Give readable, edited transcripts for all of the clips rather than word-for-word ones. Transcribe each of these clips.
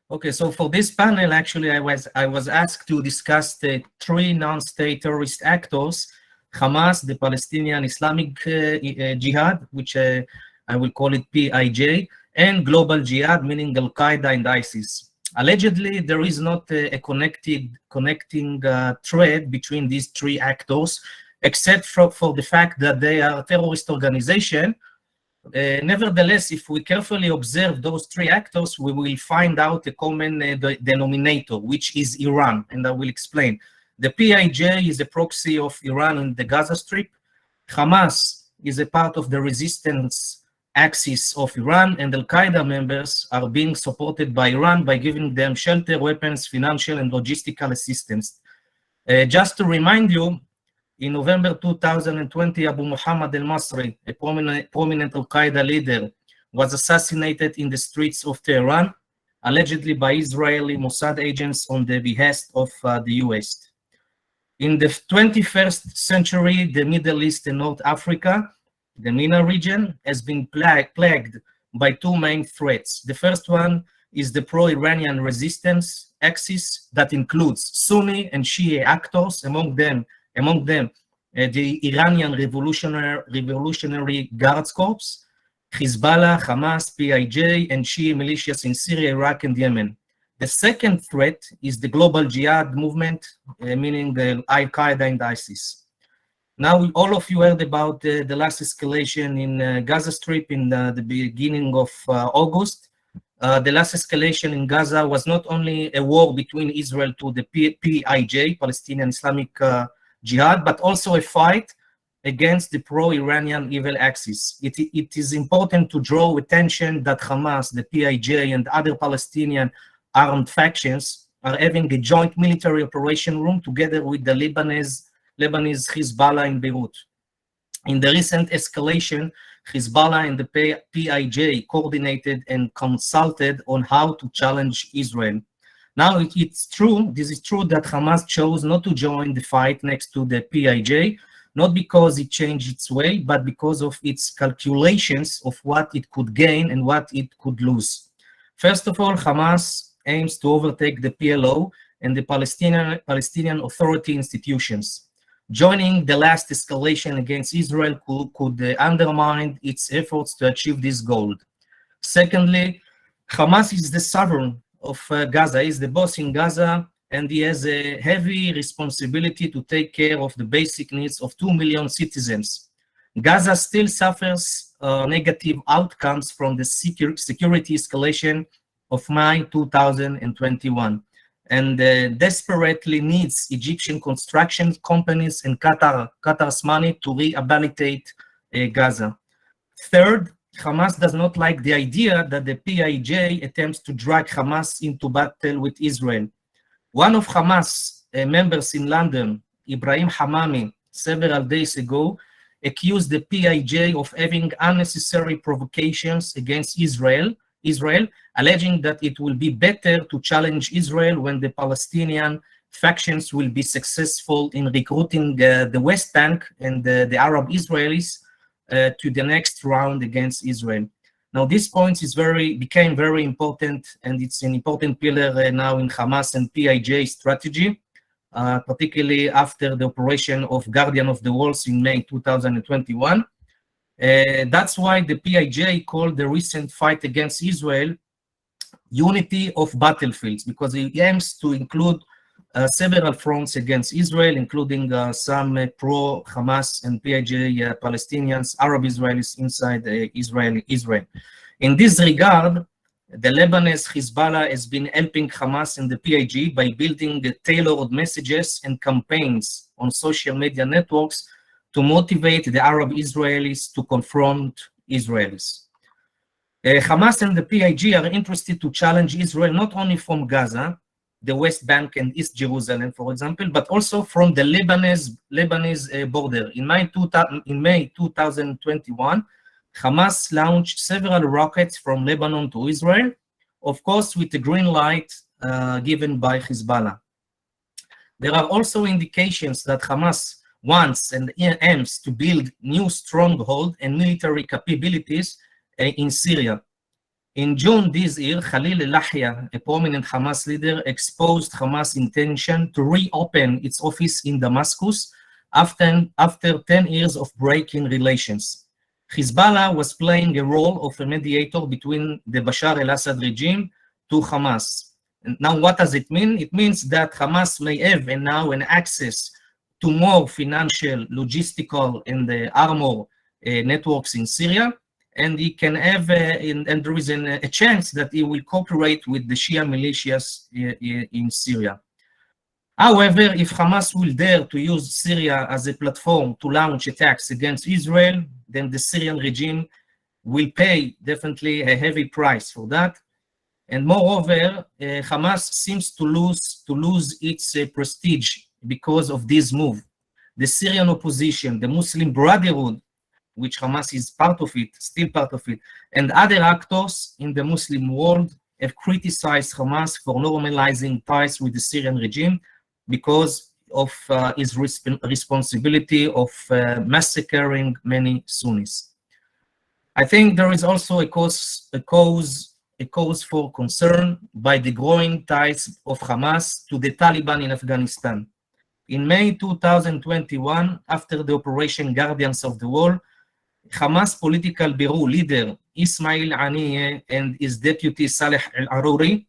Okay, so for this panel, actually, I was asked to discuss the three non-state terrorist actors: Hamas, the Palestinian Islamic Jihad, which I will call it PIJ, and global Jihad, meaning Al Qaeda and ISIS. Allegedly, there is not a connecting thread between these three actors, except for the fact that they are terrorist organization. Nevertheless, if we carefully observe those three actors, we will find out a common denominator, which is Iran, and I will explain. The PIJ is a proxy of Iran in the Gaza Strip. Hamas is a part of the resistance axis of Iran, and Al-Qaeda members are being supported by Iran by giving them shelter, weapons, financial, and logistical assistance. Just to remind you, in November 2020, Abu Muhammad al-Masri, a prominent Al-Qaeda leader, was assassinated in the streets of Tehran, allegedly by Israeli Mossad agents on the behest of the US. In the 21st century, the Middle East and North Africa, the MENA region, has been plagued by two main threats. The first one is the pro-Iranian resistance axis that includes Sunni and Shia actors, among them the Iranian Revolutionary Guards Corps, Hezbollah, Hamas, PIJ, and Shia militias in Syria, Iraq, and Yemen. The second threat is the global Jihad movement, meaning Al-Qaeda and ISIS. Now, all of you heard about the last escalation in Gaza Strip in the beginning of August. The last escalation in Gaza was not only a war between Israel to the PIJ, Palestinian Islamic Jihad, but also a fight against the pro-Iranian evil axis. It is important to draw attention that Hamas, the PIJ, and other Palestinian armed factions are having a joint military operation room together with the Lebanese Hezbollah in Beirut. In the recent escalation, Hezbollah and the PIJ coordinated and consulted on how to challenge Israel. Now, this is true that Hamas chose not to join the fight next to the PIJ, not because it changed its way, but because of its calculations of what it could gain and what it could lose. First of all, Hamas aims to overtake the PLO and the Palestinian Authority institutions. Joining the last escalation against Israel could undermine its efforts to achieve this goal. Secondly, Hamas is the sovereign of Gaza, is the boss in Gaza, and he has a heavy responsibility to take care of the basic needs of 2 million citizens. Gaza still suffers negative outcomes from the security escalation of May 2021, and desperately needs Egyptian construction companies and Qatar's money to rehabilitate Gaza. Third, Hamas does not like the idea that the PIJ attempts to drag Hamas into battle with Israel. One of Hamas members in London, Ibrahim Hamami, several days ago, accused the PIJ of having unnecessary provocations against Israel, alleging that it will be better to challenge Israel when the Palestinian factions will be successful in recruiting the West Bank and the Arab Israelis to the next round against Israel. Now, this point became very important, and it's an important pillar now in Hamas and PIJ strategy, particularly after the operation of Guardian of the Walls in May 2021. That's why the PIJ called the recent fight against Israel unity of battlefields, because it aims to include several fronts against Israel, including some pro-Hamas and PIJ Palestinians, Arab Israelis inside Israel. In this regard, the Lebanese Hezbollah has been helping Hamas and the PIJ by building tailored messages and campaigns on social media networks to motivate the Arab Israelis to confront Israelis. Hamas and the PIJ are interested to challenge Israel not only from Gaza, the West Bank and East Jerusalem, for example, but also from the Lebanese border. In May 2021, Hamas launched several rockets from Lebanon to Israel, of course with the green light given by Hezbollah. There are also indications that Hamas wants and aims to build new stronghold and military capabilities in Syria. In June this year, Khalil al-Lahya, a prominent Hamas leader, exposed Hamas' intention to reopen its office in Damascus after 10 years of breaking relations. Hezbollah was playing a role of a mediator between the Bashar al-Assad regime to Hamas. And now what does it mean? It means that Hamas may have now an access to more financial, logistical, and armor networks in Syria, and he can have, and there is a chance that he will cooperate with the Shia militias in Syria. However, if Hamas will dare to use Syria as a platform to launch attacks against Israel, then the Syrian regime will pay definitely a heavy price for that. And moreover, Hamas seems to lose its prestige because of this move. The Syrian opposition, the Muslim Brotherhood, which Hamas is part of it, still part of it, and other actors in the Muslim world have criticized Hamas for normalizing ties with the Syrian regime because of his responsibility of massacring many Sunnis. I think there is also a cause for concern by the growing ties of Hamas to the Taliban in Afghanistan. In May 2021, after the Operation Guardians of the Wall, Hamas political bureau leader Ismail Haniyeh and his deputy Saleh al-Aruri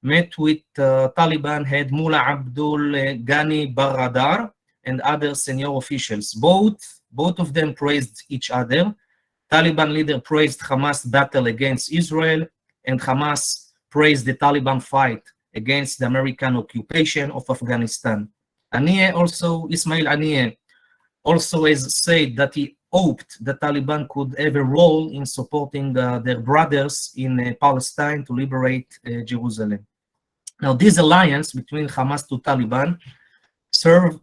met with Taliban head Mullah Abdul Ghani Baradar and other senior officials. Both of them praised each other. Taliban leader praised Hamas battle against Israel, and Hamas praised the Taliban fight against the American occupation of Afghanistan. Ismail Haniyeh also has said that he hoped the Taliban could have a role in supporting their brothers in Palestine to liberate Jerusalem. Now, this alliance between Hamas to Taliban serve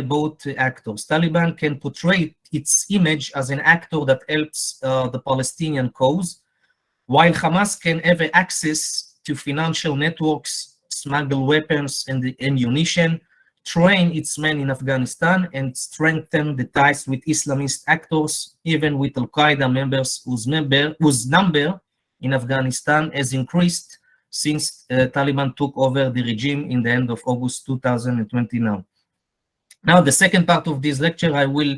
both actors. Taliban can portray its image as an actor that helps the Palestinian cause, while Hamas can have access to financial networks, smuggle weapons and ammunition, train its men in Afghanistan, and strengthen the ties with Islamist actors, even with Al-Qaeda members whose number in Afghanistan has increased since Taliban took over the regime in the end of August 2020 now. Now, the second part of this lecture, I will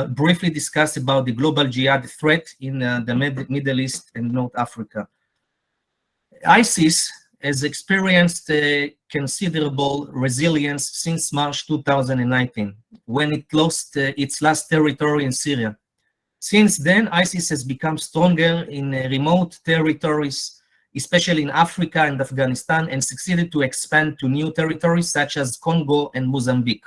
briefly discuss about the global jihad threat in the Middle East and North Africa. ISIS has experienced considerable resilience since March 2019, when it lost its last territory in Syria. Since then, ISIS has become stronger in remote territories, especially in Africa and Afghanistan, and succeeded to expand to new territories such as Congo and Mozambique.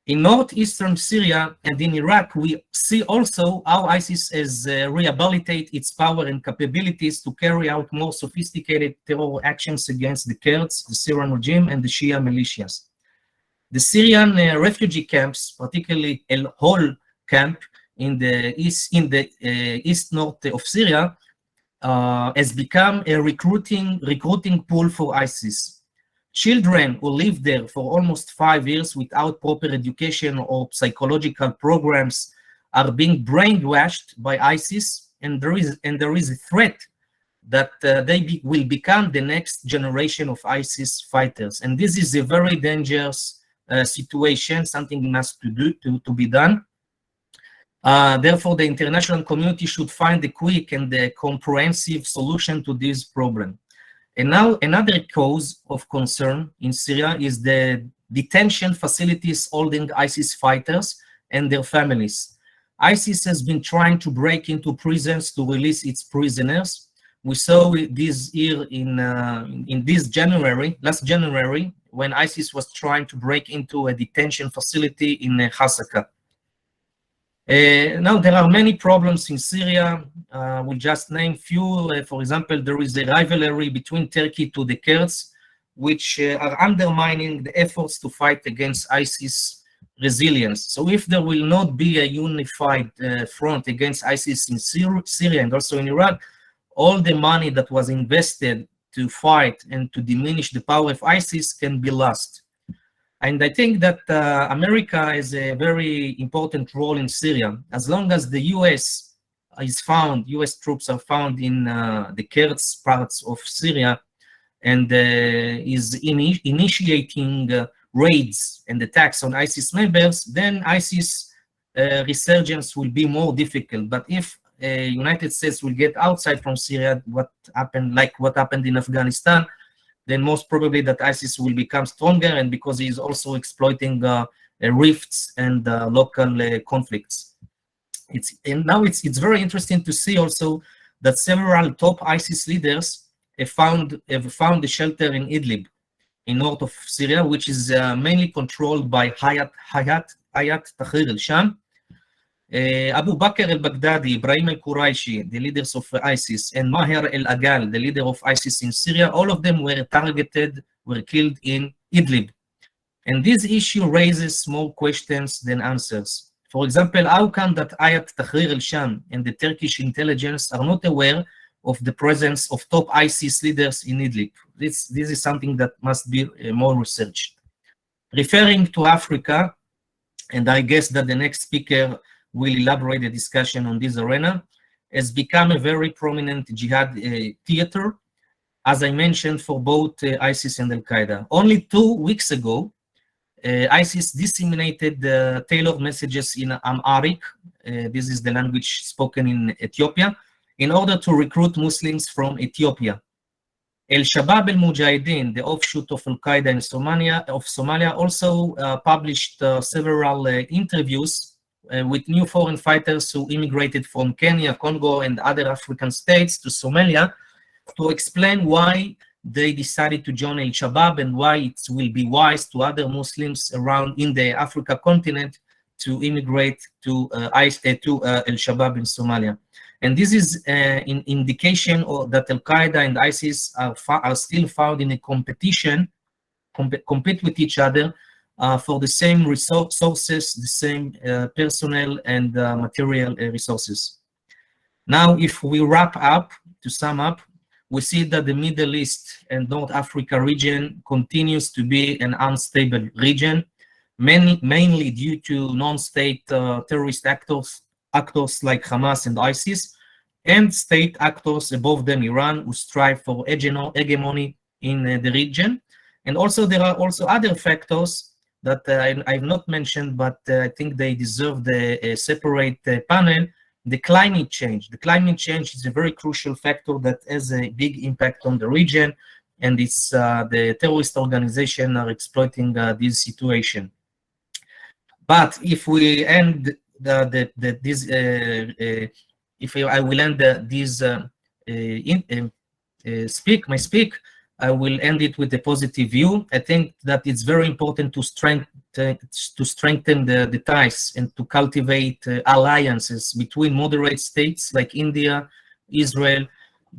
In northeastern Syria and in Iraq, we see also how ISIS has rehabilitated its power and capabilities to carry out more sophisticated terror actions against the Kurds, the Syrian regime, and the Shia militias. The Syrian refugee camps, particularly El Hol camp in the east-north of Syria, has become a recruiting pool for ISIS. Children who live there for almost 5 years without proper education or psychological programs are being brainwashed by ISIS, and there is a threat that they will become the next generation of ISIS fighters. And this is a very dangerous situation, something must to be done. Therefore, the international community should find a quick and comprehensive solution to this problem. And now another cause of concern in Syria is the detention facilities holding ISIS fighters and their families. ISIS has been trying to break into prisons to release its prisoners. We saw this year in this January, last January, when ISIS was trying to break into a detention facility in Hasaka. Now, there are many problems in Syria. We'll just name few. For example, there is a rivalry between Turkey to the Kurds, which are undermining the efforts to fight against ISIS resilience. So if there will not be a unified front against ISIS in Syria and also in Iraq, all the money that was invested to fight and to diminish the power of ISIS can be lost. And I think that America has a very important role in Syria. As long as the US is found, US troops are found in the Kurds parts of Syria, and is initiating raids and attacks on ISIS members, then ISIS resurgence will be more difficult. But if United States will get outside from Syria, what happened in Afghanistan, then most probably that ISIS will become stronger, and because he is also exploiting rifts and local conflicts. Now it's very interesting to see also that several top ISIS leaders have found a shelter in Idlib, in north of Syria, which is mainly controlled by Hayat Tahrir al-Sham. Abu Bakr al-Baghdadi, Ibrahim al-Quraishi, the leaders of ISIS, and Maher al-Agal, the leader of ISIS in Syria, all of them were killed in Idlib. And this issue raises more questions than answers. For example, how come that Hayat Tahrir al-Sham and the Turkish intelligence are not aware of the presence of top ISIS leaders in Idlib? This is something that must be more researched. Referring to Africa, and I guess that the next speaker will elaborate the discussion on this arena, has become a very prominent jihad theater, as I mentioned, for both ISIS and Al-Qaeda. Only 2 weeks ago, ISIS disseminated tailored messages in Amharic, this is the language spoken in Ethiopia, in order to recruit Muslims from Ethiopia. Al-Shabaab al-Mujahideen, the offshoot of Al-Qaeda in Somalia, also published several interviews with new foreign fighters who immigrated from Kenya, Congo, and other African states to Somalia to explain why they decided to join Al-Shabaab and why it will be wise to other Muslims around in the Africa continent to immigrate to Al-Shabaab in Somalia. And this is an indication that Al-Qaeda and ISIS are still found in a compete with each other for the same resources, the same personnel and material resources. Now, if we wrap up, to sum up, we see that the Middle East and North Africa region continues to be an unstable region, mainly due to non-state terrorist actors like Hamas and ISIS, and state actors above them, Iran, who strive for hegemony in the region. And also there are also other factors that I've not mentioned, but I think they deserve a separate panel. The climate change. The climate change is a very crucial factor that has a big impact on the region, and it's the terrorist organizations are exploiting this situation. But if we end I will end I will end it with a positive view. I think that it's very important to strengthen the ties and to cultivate alliances between moderate states like India, Israel,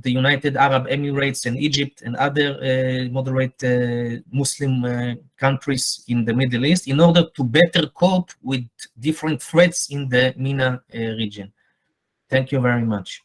the United Arab Emirates, and Egypt, and other moderate Muslim countries in the Middle East in order to better cope with different threats in the MENA region. Thank you very much.